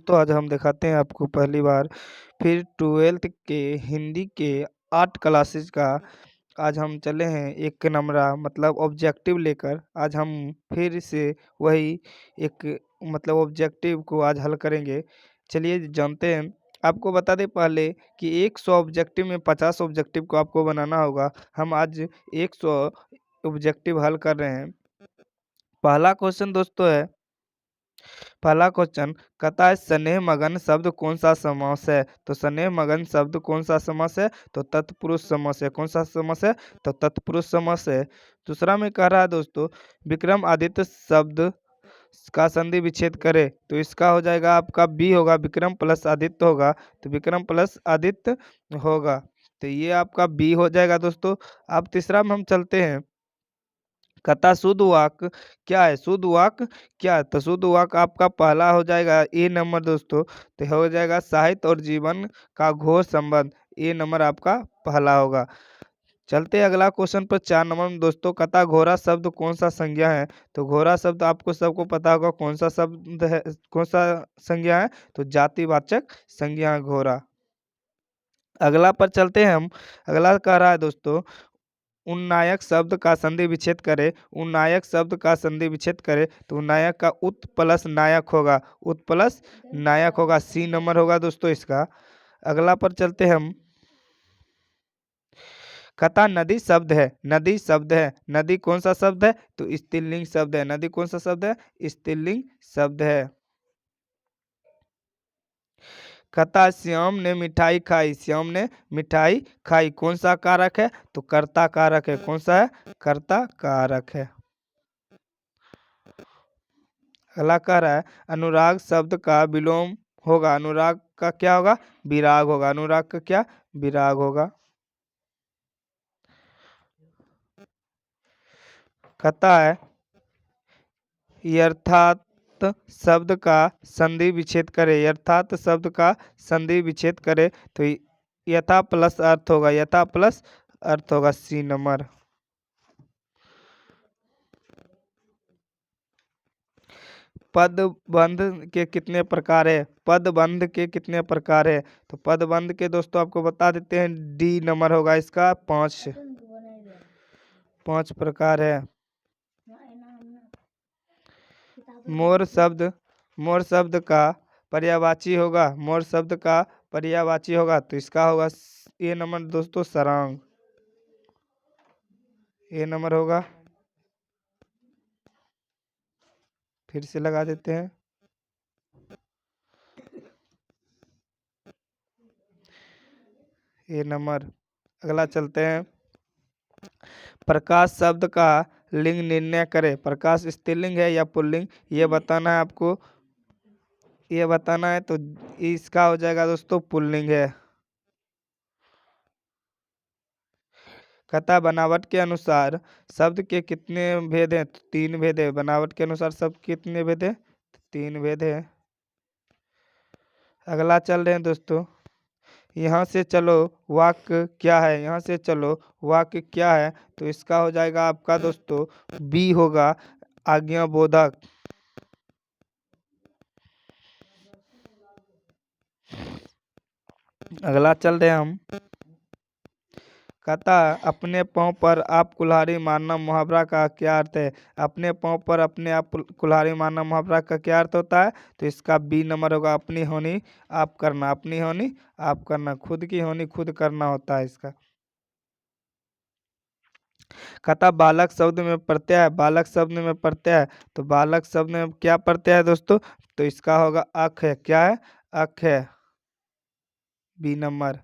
दोस्तों आज हम दिखाते हैं आपको पहली बार फिर 12th के हिंदी के 8 क्लासेस का। आज हम चले हैं एक नंबरा मतलब ऑब्जेक्टिव लेकर। आज हम फिर से वही एक मतलब ऑब्जेक्टिव को आज हल करेंगे। चलिए जानते हैं। आपको बता दें पहले कि 100 ऑब्जेक्टिव में 50 ऑब्जेक्टिव को आपको बनाना होगा। हम आज 100 ऑब्जेक्टिव हल कर रहे हैं। पहला क्वेश्चन दोस्तों है, पहला क्वेश्चन कहता है स्नेह मगन शब्द कौन सा समास है। तो स्नेह मगन शब्द कौन सा समास है, तो तत्पुरुष समास है। कौन सा समास है, तो तत्पुरुष समास है। दूसरा में कह रहा है दोस्तों विक्रम आदित्य शब्द का संधि विच्छेद करे। तो इसका हो जाएगा आपका बी होगा, विक्रम प्लस आदित्य होगा। तो विक्रम प्लस आदित्य होगा, तो ये आपका बी हो जाएगा दोस्तों। अब तीसरा में हम चलते हैं। कथा शुद्ध वाक्य क्या है, शुद्ध वाक्य क्या है। तो शुद्ध वाक्य आपका पहला हो जाएगा ए नंबर दोस्तों। तो हो जाएगा साहित्य और जीवन का घोर संबंध। ए नंबर आपका पहला होगा। चलते हैं अगला क्वेश्चन पर 4 नंबर में दोस्तों। कथा घोड़ा शब्द कौन सा संज्ञा है। तो घोड़ा शब्द आपको सबको पता होगा कौन सा शब्द है, कौन सा संज्ञा है, तो जातिवाचक संज्ञा है घोड़ा। अगला पर चलते हैं हम। अगला कह रहा है दोस्तों उन्नायक शब्द का संधि विच्छेद करे। उन्नायक शब्द का संधि विच्छेद करे तो उन्नायक का उत प्लस नायक होगा, उत प्लस नायक होगा। सी नंबर होगा दोस्तों इसका। अगला पर चलते हैं हम। कथा नदी शब्द है, नदी शब्द है। नदी कौन सा शब्द है, तो स्त्रीलिंग शब्द है। नदी कौन सा शब्द है, स्त्रीलिंग शब्द है। कथा श्याम ने मिठाई खाई। श्याम ने मिठाई खाई कौन सा कारक है, तो कर्ता कारक है। कौन सा है, कर्ता कारक है। अगला कह रहा है अनुराग शब्द का विलोम होगा। अनुराग का क्या होगा, विराग होगा। अनुराग का क्या, विराग होगा। कहता है यथार्थ शब्द का संधि विच्छेद करे। यथार्थ शब्द का संधि विच्छेद करे तो यथा प्लस अर्थ होगा, यथा प्लस अर्थ होगा। सी नंबर। पदबंध के कितने प्रकार है, पदबंध के कितने प्रकार है। तो पदबंध के दोस्तों आपको बता देते हैं, डी नंबर होगा इसका। 5 प्रकार है। मोर शब्द का पर्यायवाची होगा, मोर शब्द का पर्यायवाची होगा तो इसका होगा ए नंबर दोस्तों सरांग। ए नंबर होगा। फिर से लगा देते हैं। ए नंबर। अगला चलते हैं। प्रकाश शब्द का लिंग निर्णय करें। प्रकाश स्त्रीलिंग है या पुल्लिंग, ये बताना है आपको, ये बताना है। तो इसका हो जाएगा दोस्तों पुल्लिंग है। कथा बनावट के अनुसार शब्द के कितने भेद हैं, तो 3 भेद है। बनावट के अनुसार शब्द कितने भेद है, 3 भेद है। अगला चल रहे हैं दोस्तों। यहाँ से चलो वाक्य क्या है, यहाँ से चलो वाक्य क्या है। तो इसका हो जाएगा आपका दोस्तों बी होगा, आज्ञा बोधक। अगला चल रहे हैं हम। कहता अपने पाँव पर आप कुल्हाड़ी मारना मुहावरा का क्या अर्थ है। अपने पाँव पर अपने आप कुल्हाड़ी मारना मुहावरा का क्या अर्थ होता है, तो इसका बी नंबर होगा। अपनी होनी आप करना, अपनी होनी आप करना, खुद की होनी खुद करना होता है इसका। कहता बालक शब्द में प्रत्यय है, बालक शब्द में प्रत्यय है। तो बालक शब्द में क्या प्रत्यय है दोस्तों, तो इसका होगा अख है। क्या है, अख है। B number.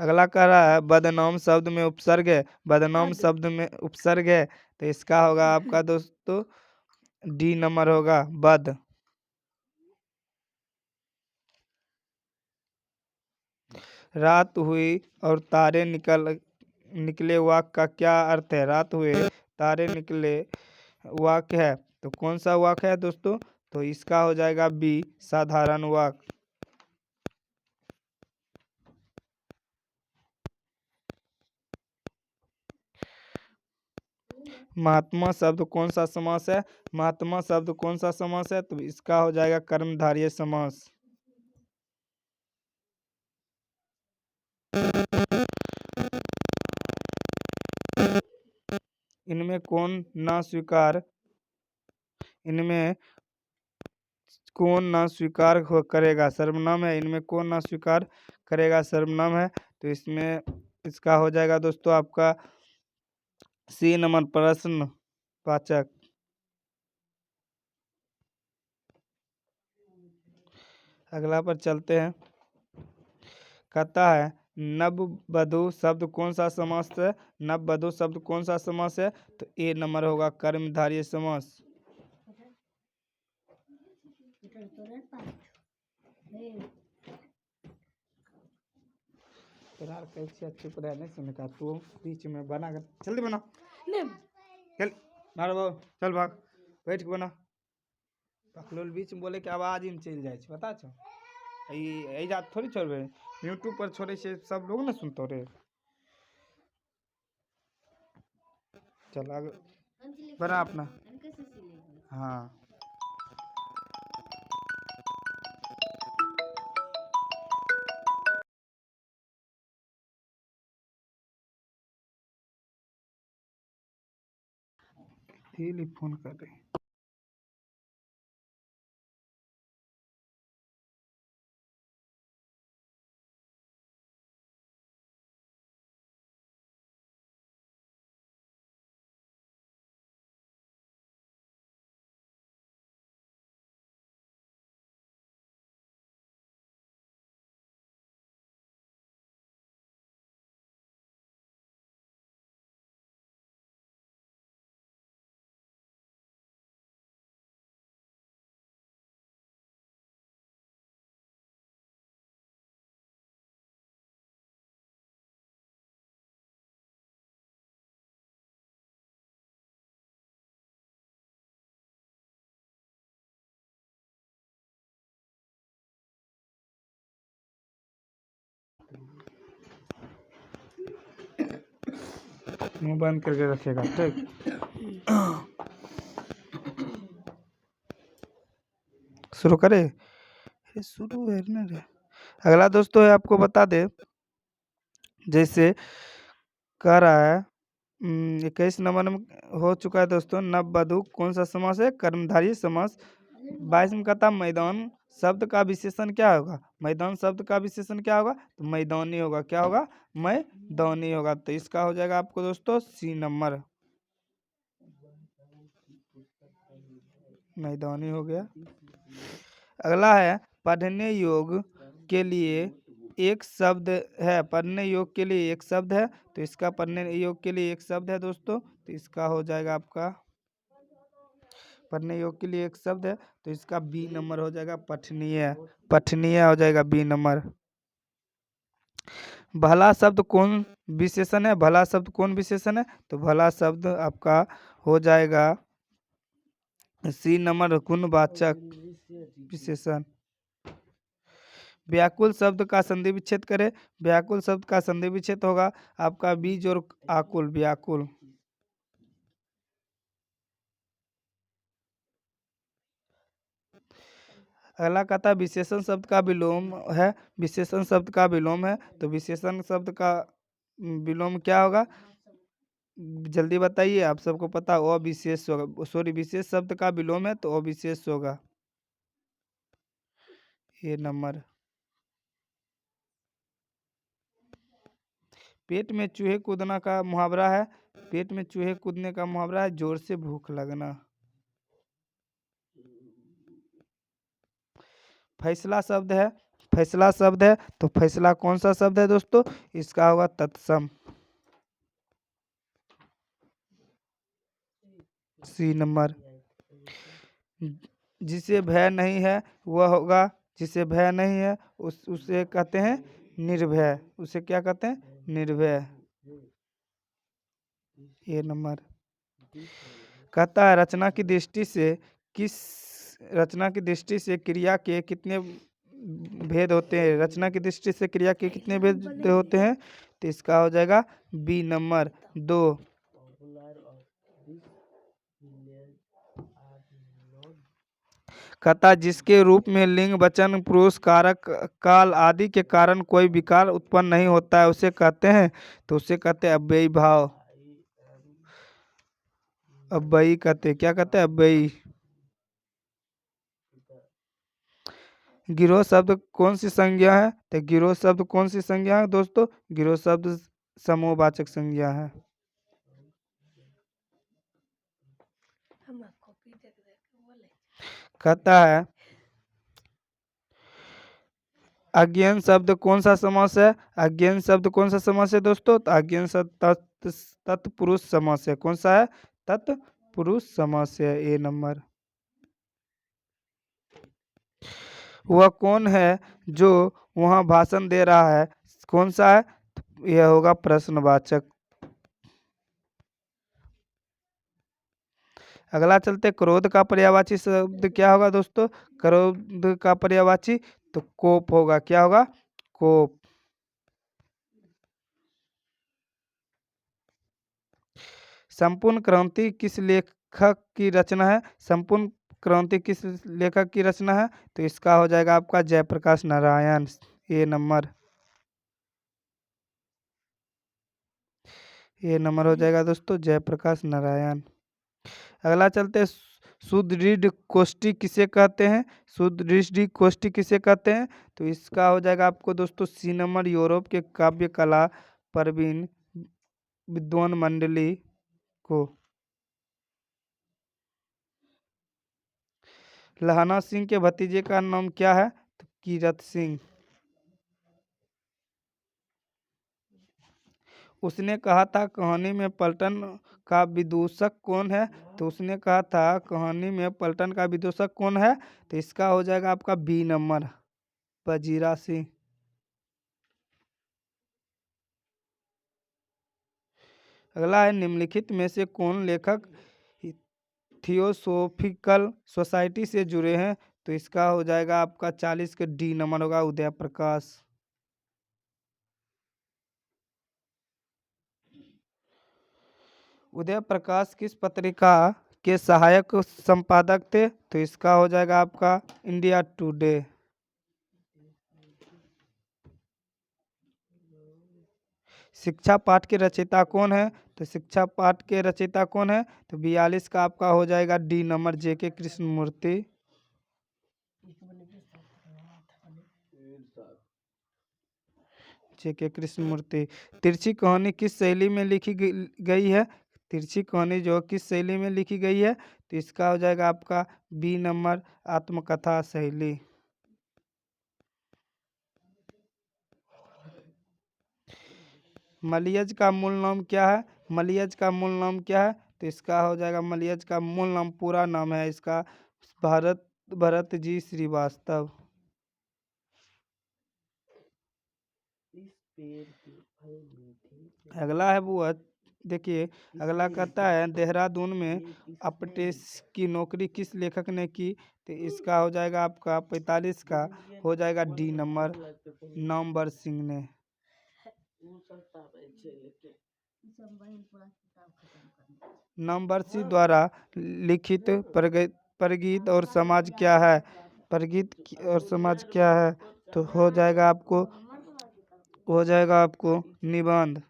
अगला कह रहा है बदनाम शब्द में उपसर्ग है। बदनाम शब्द में उपसर्ग है तो इसका होगा आपका दोस्तों डी नंबर होगा, बद। रात हुई और तारे निकले वाक्य का क्या अर्थ है। रात हुए तारे निकले वाक्य है तो कौन सा वाक्य है दोस्तों, तो इसका हो जाएगा बी साधारण वाक्य। महात्मा शब्द कौन सा समास है? महात्मा शब्द कौन सा समास है? तो इसका हो जाएगा कर्मधारय समास। इनमें कौन ना स्वीकार करेगा? सर्वनाम है। इनमें कौन ना स्वीकार करेगा? सर्वनाम है। तो इसमें इसका हो जाएगा दोस्तों आपका सी नंबर प्रश्न वाचक। अगला पर चलते हैं। कहता है नववधु शब्द कौन सा समास है? नववधु शब्द कौन सा समास है? तो ए नंबर होगा कर्मधारय समास। चुप रहने से निकाल तू बीच में बना कर जल्दी बना चल मारो बाबू चल भाग बैठ के बना पकलोल बीच में बोले कि आवाज ही में चल जाए पता छो यही जात थोड़ी छोड़बे यूट्यूब पर छोड़े से सब लोग ना सुनतो रे। चल आगे बना अपना। हाँ ये फोन कर रही मुंह बंद करके रखेगा ठीक। शुरू करे शुरू है ना रे। अगला दोस्तों है आपको बता दे जैसे कह रहा है 21 नंबर में हो चुका है दोस्तों नववधु कौन सा समास है? कर्मधारय समास। 22 में कहता मैदान शब्द का विशेषण क्या होगा? मैदान शब्द का विशेषण क्या होगा? तो मैदानी होगा। क्या होगा? मैदानी होगा। तो इसका हो जाएगा आपको दोस्तों सी नंबर मैदानी हो गया। अगला है पढ़ने योग के लिए एक शब्द है। पढ़ने योग के लिए एक शब्द है। तो इसका पढ़ने योग के लिए एक शब्द है दोस्तों। तो इसका हो जाएगा आपका पढ़ने योग के लिए एक शब्द है। तो इसका बी नंबर हो जाएगा पठनीय। पठनीय हो जाएगा बी नंबर। भला शब्द कौन विशेषण है? भला शब्द कौन विशेषण है? तो भला शब्द आपका हो जाएगा सी नंबर गुणवाचक विशेषण। व्याकुल शब्द का संधि विच्छेद करें। व्याकुल शब्द का संधि विच्छेद होगा आपका बीज और आकुल व्याकुल। अगला कहता है विशेषण शब्द का विलोम है। विशेषण शब्द का विलोम है। तो विशेषण शब्द का विलोम क्या होगा? जल्दी बताइए आप सबको पता अविशेष होगा। सॉरी विशेष शब्द का विलोम है तो अविशेष होगा ये नंबर। पेट में चूहे कूदना का मुहावरा है। पेट में चूहे कूदने का मुहावरा है जोर से भूख लगना। फैसला शब्द है। फैसला शब्द है तो फैसला कौन सा शब्द है दोस्तों? इसका होगा तत्सम सी नंबर। जिसे भय नहीं है वह होगा जिसे भय नहीं है उसे कहते हैं निर्भय। उसे क्या कहते हैं? निर्भय ये नंबर। कहता है रचना की दृष्टि से क्रिया के कितने भेद होते हैं? रचना की दृष्टि से क्रिया के कितने भेद होते हैं? तो इसका हो जाएगा बी नंबर 2। कहता जिसके रूप में लिंग वचन पुरुष कारक काल आदि के कारण कोई विकार उत्पन्न नहीं होता है उसे कहते हैं, तो उसे कहते हैं अव्ययी भाव। अव्ययी कहते हैं, क्या कहते हैं? अव्ययी। गिरोह शब्द कौन सी संज्ञा है? तो गिरोह शब्द कौन सी संज्ञा है दोस्तों? गिरोह शब्द समूहवाचक संज्ञा है। कहता है अज्ञान शब्द कौन सा समास है? अज्ञान शब्द कौन सा समास है दोस्तों? तो अज्ञान शब्द तत्पुरुष समास है। कौन सा है? तत्पुरुष समास है। ए नंबर। वह कौन है जो वहां भाषण दे रहा है? कौन सा है? यह होगा प्रश्नवाचक। अगला चलते, क्रोध का पर्यायवाची शब्द क्या होगा दोस्तों? क्रोध का पर्यायवाची तो कोप होगा। क्या होगा? कोप। संपूर्ण क्रांति किस लेखक की रचना है? संपूर्ण क्रांति किस लेखक की रचना है? तो इसका हो जाएगा आपका जयप्रकाश नारायण। ए नंबर। ये नंबर हो जाएगा दोस्तों जयप्रकाश नारायण। अगला चलते, सुदृढ़ कोष्ठी किसे कहते हैं? सुदृढ़ कोष्ठी किसे कहते हैं? तो इसका हो जाएगा आपको दोस्तों सी नंबर, यूरोप के काव्य कला प्रवीण विद्वान मंडली को। लहना सिंह के भतीजे का नाम क्या है? तो कीरत सिंह। उसने कहा था कहानी में पलटन का विदूषक कौन है? तो उसने कहा था कहानी में पलटन का विदूषक कौन है? तो इसका हो जाएगा आपका बी नंबर, वजीरा सिंह। अगला है निम्नलिखित में से कौन लेखक थियोसोफिकल सोसाइटी से जुड़े हैं? तो इसका हो जाएगा आपका 40 का डी नंबर होगा, उदय प्रकाश। उदय प्रकाश किस पत्रिका के सहायक संपादक थे? तो इसका हो जाएगा आपका इंडिया टुडे। शिक्षा पाठ के रचयिता कौन है? तो शिक्षा पाठ के रचयिता कौन है? तो 42 का आपका हो जाएगा डी नंबर, जेके कृष्णमूर्ति। जेके कृष्णमूर्ति। तिरछी कहानी किस शैली में लिखी गई है? तिरछी कहानी जो किस शैली में लिखी गई है? तो इसका हो जाएगा आपका बी नंबर, आत्मकथा शैली। मलयज का मूल नाम क्या है? मलयज का मूल नाम क्या है? तो इसका हो जाएगा मलयज का मूल नाम, पूरा नाम है इसका भरत जी श्रीवास्तव। अगला है वो, देखिए अगला कहता है देहरादून में अपटेस की नौकरी किस लेखक ने की? तो इसका हो जाएगा आपका 45 का हो जाएगा डी नंबर, नामवर सिंह ने। नामवर सिंह द्वारा लिखित परगीत और समाज क्या है? परगीत और समाज क्या है? तो हो जाएगा आपको निबंध।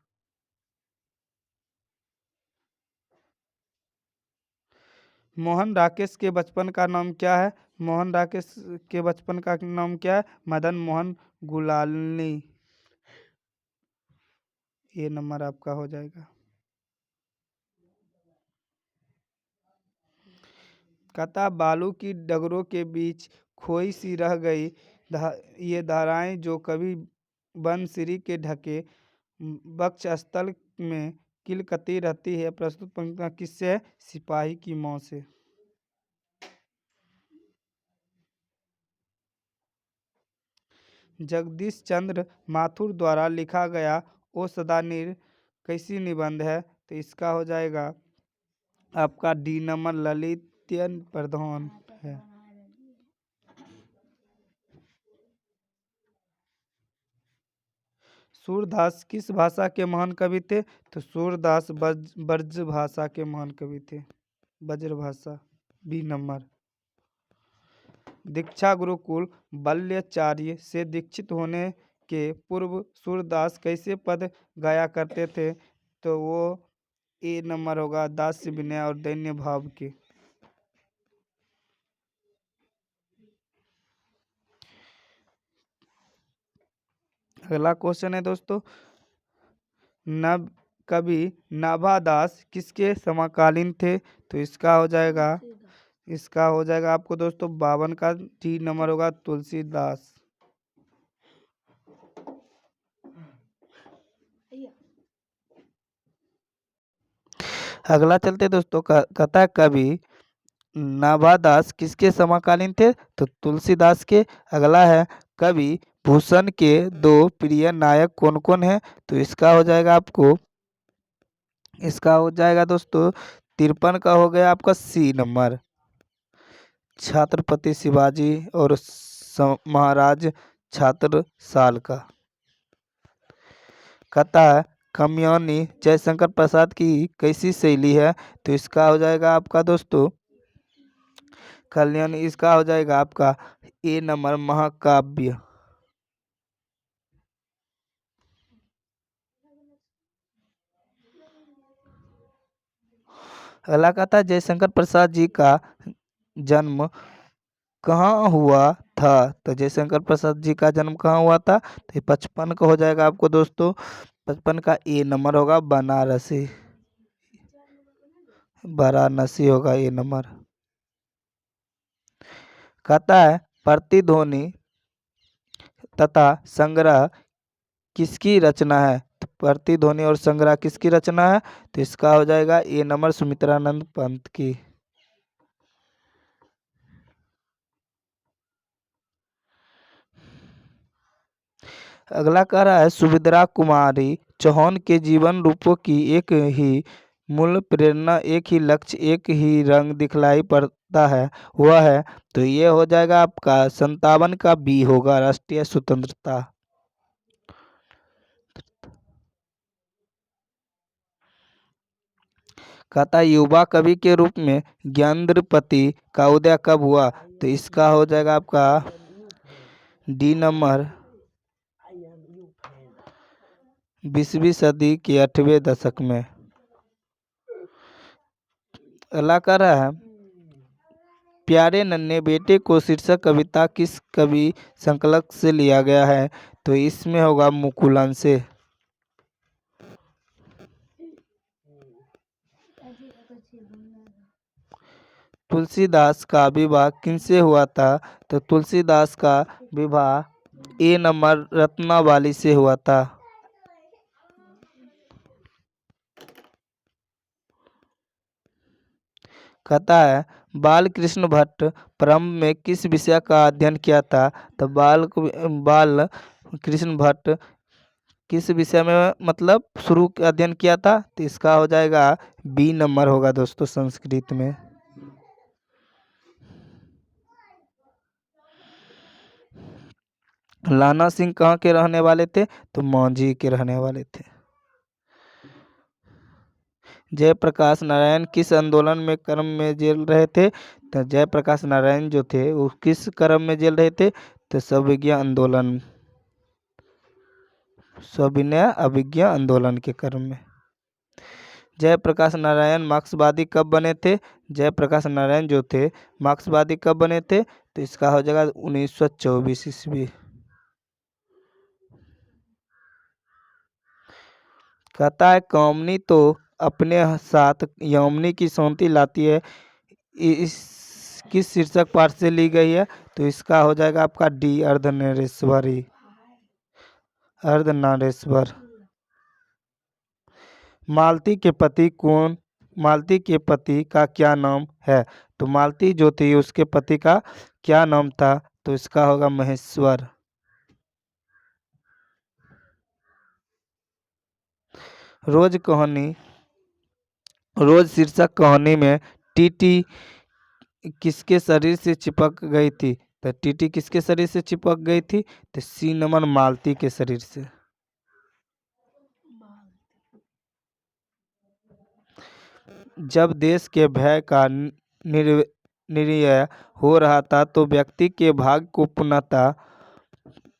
मोहन राकेश के बचपन का नाम क्या है? मोहन राकेश के बचपन का नाम क्या है? मदन मोहन गुलालनी। ये नंबर आपका हो जाएगा। कहता बालू की डगरों के बीच खोई सी रह गई ये धाराएं जो कभी बनसिरी के ढके वक्ष स्थल में किलकती रहती है। प्रस्तुत पंक्तियां किससे है? सिपाही की मौत से। जगदीश चंद्र माथुर द्वारा लिखा गया ओ सदानीर कैसी निबंध है? तो इसका हो जाएगा आपका डी नंबर, ललित्य प्रधान है। सूरदास किस भाषा के महान कवि थे? तो सूरदास ब्रज भाषा के महान कवि थे, ब्रज भाषा, बी नंबर। दीक्षा गुरुकुल बाल्याचार्य से दीक्षित होने के पूर्व सूरदास कैसे पद गाया करते थे? तो वो ए नंबर होगा दास्य विनय और दैन्य भाव के। अगला क्वेश्चन है दोस्तों, नब कवि नाभादास किसके समकालीन थे? तो इसका हो जाएगा आपको दोस्तों 52 का डी नंबर होगा तुलसीदास। अगला चलते दोस्तों, कथा कवि नाभादास किसके समकालीन थे? तो तुलसीदास के। अगला है, कवि भूषण के दो प्रिय नायक कौन कौन है? तो इसका हो जाएगा दोस्तों 53 का हो गया आपका सी नंबर, छत्रपति शिवाजी और महाराज छत्रसाल का। कहता है कमयानी जयशंकर प्रसाद की कैसी शैली है? तो इसका हो जाएगा आपका दोस्तों कल्याणी, इसका हो जाएगा आपका ए नंबर महाकाव्य। अगला कहता है जयशंकर प्रसाद जी का जन्म कहाँ हुआ था? तो जयशंकर प्रसाद जी का जन्म कहाँ हुआ था? तो 55 का हो जाएगा आपको दोस्तों, 55 का ए नंबर होगा बनारसी, वाराणसी होगा ए नंबर। कहता है प्रतिध्वनि तथा संग्रह किसकी रचना है? तो प्रतिध्वनि और संग्रह किसकी रचना है? तो इसका हो जाएगा ए नंबर सुमित्रानंद पंत की। अगला कह रहा है सुभद्रा कुमारी चौहान के जीवन रूपों की एक ही मूल प्रेरणा, एक ही लक्ष्य, एक ही रंग दिखलाई पड़ता है, वह है? तो ये हो जाएगा आपका 57 का बी होगा राष्ट्रीय स्वतंत्रता। कहता युवा कवि के रूप में ज्ञानेंद्रपति का उदय कब हुआ? तो इसका हो जाएगा आपका डी नंबर 20वीं सदी के 8वें दशक में। अगला कर रहा है प्यारे नन्हे बेटे को शीर्षक कविता किस कवि संकलक से लिया गया है? तो इसमें होगा मुकुलन से। तुलसीदास का विवाह किनसे हुआ था? तो तुलसीदास का विवाह ए नंबर रत्नावली से हुआ था। कहता है बाल कृष्ण भट्ट प्रारंभ में किस विषय का अध्ययन किया था? तो बाल कृष्ण भट्ट किस विषय में मतलब शुरू अध्ययन किया था? तो इसका हो जाएगा बी नंबर होगा दोस्तों संस्कृत में। लाना सिंह कहाँ के रहने वाले थे? तो मौंझी के रहने वाले थे। जयप्रकाश नारायण किस आंदोलन में कर्म में जेल रहे थे? तो जयप्रकाश नारायण जो थे वो किस कर्म में जेल रहे थे? तो सविज्ञा आंदोलन, सविनय अभिज्ञा आंदोलन के कर्म में। जयप्रकाश नारायण मार्क्सवादी कब बने थे? जयप्रकाश नारायण जो थे मार्क्सवादी कब बने थे? तो इसका हो जाएगा 1924 ईस्वी। कहता है कामनी तो अपने साथ यमनी की सौंती लाती है, इस किस शीर्षक पाठ से ली गई है? तो इसका हो जाएगा आपका डी अर्धनारीश्वरी, अर्धनारीश्वर। मालती के पति कौन? मालती के पति का क्या नाम है? तो मालती जो थी उसके पति का क्या नाम था? तो इसका होगा महेश्वर। रोज कहानी, रोज शीर्षक कहानी में टीटी किसके शरीर से चिपक गई थी? तो टीटी किसके शरीर से चिपक गई थी? तो सी नंबर मालती के शरीर से। जब देश के भय का निर्णय हो रहा था तो व्यक्ति के भाग्य को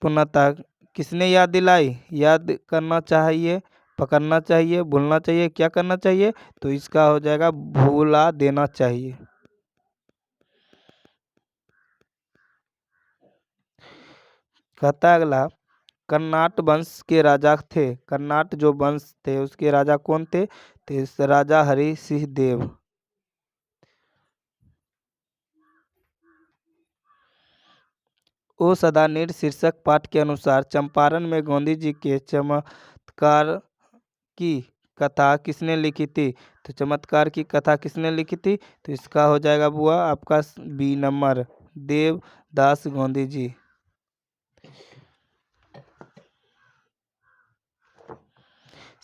पुनः किसने याद दिलाई? याद करना चाहिए, पकड़ना चाहिए, भूलना चाहिए, क्या करना चाहिए? तो इसका हो जाएगा भूला देना चाहिए। कहता है अगला, कर्नाट वंश के राजा थे। कर्नाट जो वंश थे उसके राजा कौन थे? तो इस राजा हरि सिंह देव। ओ सदानीर शीर्षक पाठ के अनुसार चंपारण में गांधी जी के चमत्कार की कथा किसने लिखी थी? तो चमत्कार की कथा किसने लिखी थी? तो इसका हो जाएगा बुआ आपका बी नंबर, देवदास गांधी जी।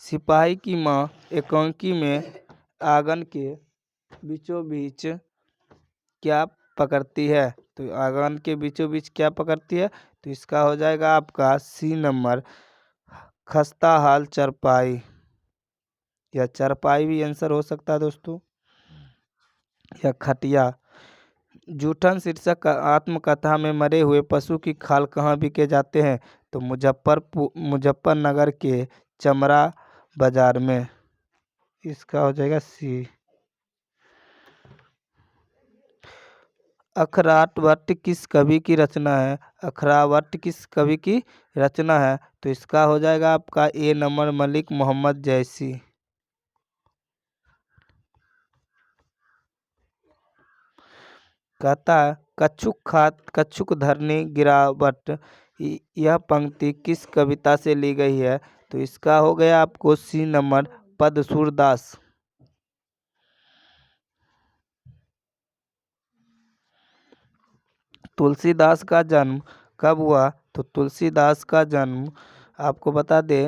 सिपाही की माँ एकांकी में आंगन के बीचों बीच क्या पकड़ती है? तो आंगन के बीचों बीच क्या पकड़ती है? तो इसका हो जाएगा आपका सी नंबर, खस्ता हाल चरपाई, या चरपाई भी आंसर हो सकता है दोस्तों, या खटिया। जूठन शीर्षक आत्मकथा में मरे हुए पशु की खाल कहाँ बिके जाते हैं? तो मुजफ्फरनगर के चमड़ा बाजार में। इसका हो जाएगा सी। अखरावट किस कवि की रचना है? अखरावट किस कवि की रचना है? तो इसका हो जाएगा आपका ए नंबर, मलिक मोहम्मद जैसी। कहता है कच्छुक धरनी गिरावट, यह पंक्ति किस कविता से ली गई है? तो इसका हो गया आपको सी नंबर, पद सूरदास। तुलसीदास का जन्म कब हुआ? तो तुलसीदास का जन्म आपको बता दे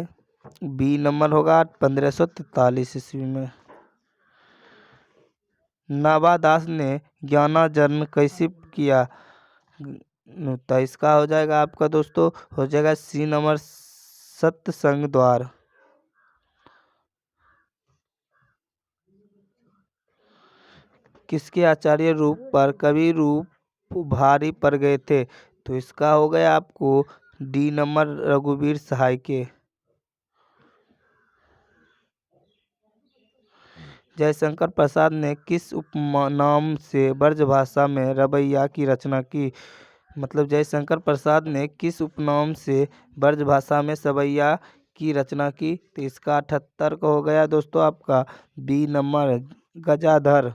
बी नंबर होगा 1543 ईस्वी में। नाभादास ने ज्ञानार्जन कैसे किया? तो इसका हो जाएगा आपका दोस्तों, हो जाएगा सी नंबर, सत्संग द्वार। किसके आचार्य रूप पर कवि रूप भारी पड़ गए थे? तो इसका हो गया आपको डी नंबर, रघुवीर सहाय के। जयशंकर प्रसाद ने किस उपनाम से ब्रजभाषा में रवैया की रचना की? मतलब जयशंकर प्रसाद ने किस उपनाम से ब्रजभाषा में सवैया की रचना की? तो इसका 78 का हो गया दोस्तों आपका बी नंबर, गजाधर।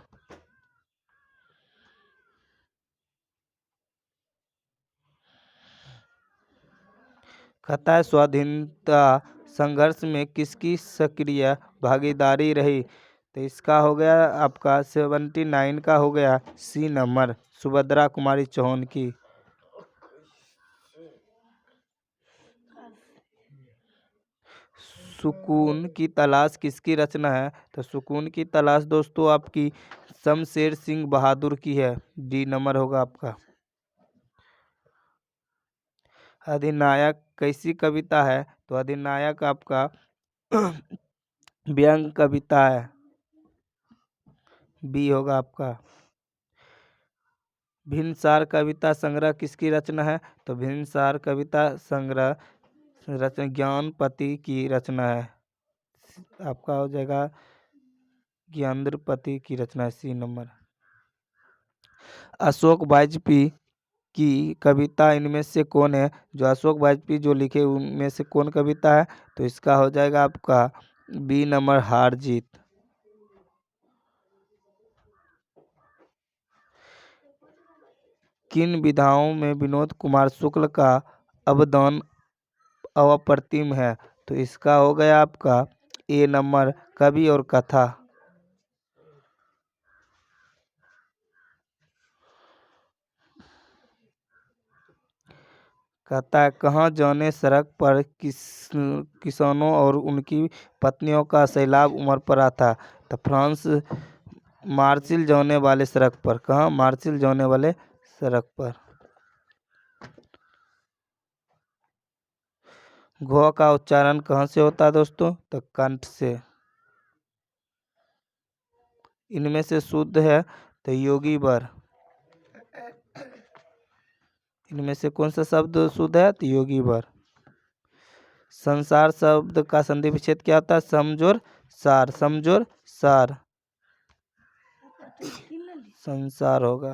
कहता है स्वाधीनता संघर्ष में किसकी सक्रिय भागीदारी रही? तो इसका हो गया आपका 79 का हो गया सी नंबर, सुभद्रा कुमारी चौहान की। सुकून की तलाश किसकी रचना है? तो सुकून की तलाश दोस्तों आपकी शमशेर सिंह बहादुर की है, डी नंबर होगा आपका। अधिनायक कैसी कविता है? तो अधिनायक आपका व्यंग कविता है, बी होगा आपका। भिनसार कविता संग्रह किसकी रचना है? तो भिनसार कविता संग्रह रचना ज्ञानपति की रचना है, आपका हो जाएगा ज्ञानेंद्रपति की रचना है, सी नंबर। अशोक वाजपेयी की कविता इनमें से कौन है? जो अशोक वाजपेयी जो लिखे उनमें से कौन कविता है? तो इसका हो जाएगा आपका बी नंबर, हार जीत। किन विधाओं में विनोद कुमार शुक्ल का अवदान अप्रतिम है? तो इसका हो गया आपका ए नंबर, कवि और कथा। कहता है कहाँ जाने सड़क पर किसानों और उनकी पत्नियों का सैलाब उमड़ पड़ा था? तो फ्रांस मार्सिल जाने वाले सड़क पर। कहाँ? मार्सिल जाने वाले सड़क पर। घ का उच्चारण कहाँ से होता है दोस्तों? तो कंठ से। इनमें से शुद्ध है तो योगी वर। इनमें से कौन सा शब्द शुद्ध है? तो योगी वर। संसार शब्द का संधि विच्छेद क्या होता है? समजोर सार, समजोर सार, संसार होगा।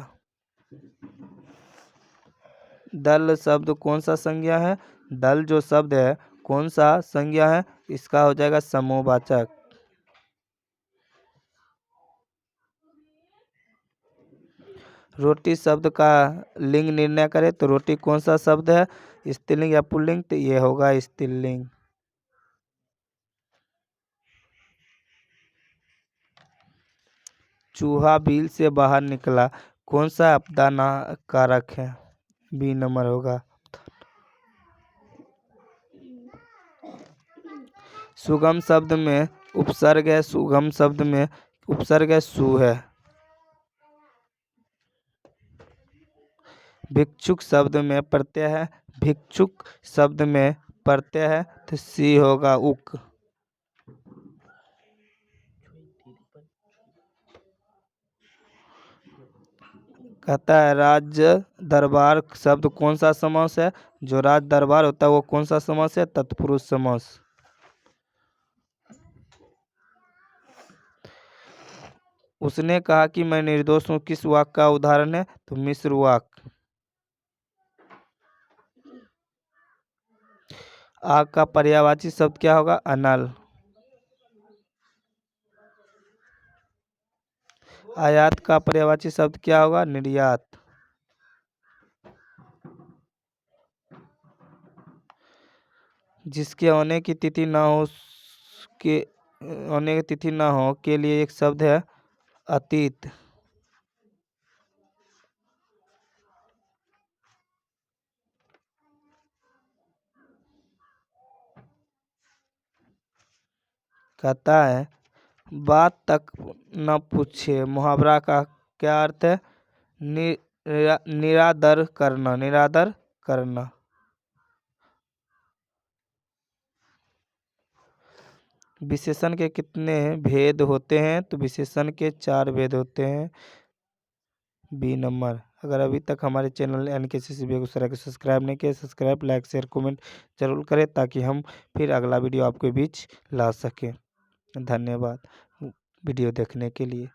दल शब्द कौन सा संज्ञा है? दल जो शब्द है कौन सा संज्ञा है? इसका हो जाएगा समूहवाचक। रोटी शब्द का लिंग निर्णय करें तो रोटी कौन सा शब्द है? स्त्रीलिंग या पुल्लिंग? तो ये होगा स्त्रीलिंग। चूहा बिल से बाहर निकला, कौन सा आपदा कारक है? बी नंबर होगा। सुगम शब्द में उपसर्ग है, सुगम शब्द में उपसर्ग है, सु है। भिक्षुक शब्द में प्रत्यय है, भिक्षुक शब्द में प्रत्यय है, तो सी होगा उक। कहता है राज्य दरबार शब्द कौन सा समास है? जो राज दरबार होता है वो कौन सा समास है? तत्पुरुष समास। उसने कहा कि मैं निर्दोष हूँ, किस वाक्य का उदाहरण है? तो मिश्र वाक्य। आग का पर्यायवाची शब्द क्या होगा? अनल। आयात का पर्यायवाची शब्द क्या होगा? निर्यात। जिसके होने की तिथि ना हो के होने की तिथि ना हो के लिए एक शब्द है अतीत। कहता है बात तक न पूछे, मुहावरा का क्या अर्थ है? निरादर करना, निरादर करना। विशेषण के कितने भेद होते हैं? तो विशेषण के 4 भेद होते हैं। B number. अगर अभी तक हमारे चैनल यानी KCC बेगूसराय को सब्सक्राइब नहीं किया, सब्सक्राइब, लाइक, शेयर, कमेंट जरूर करें ताकि हम फिर अगला वीडियो आपके बीच ला सकें। धन्यवाद वीडियो देखने के लिए।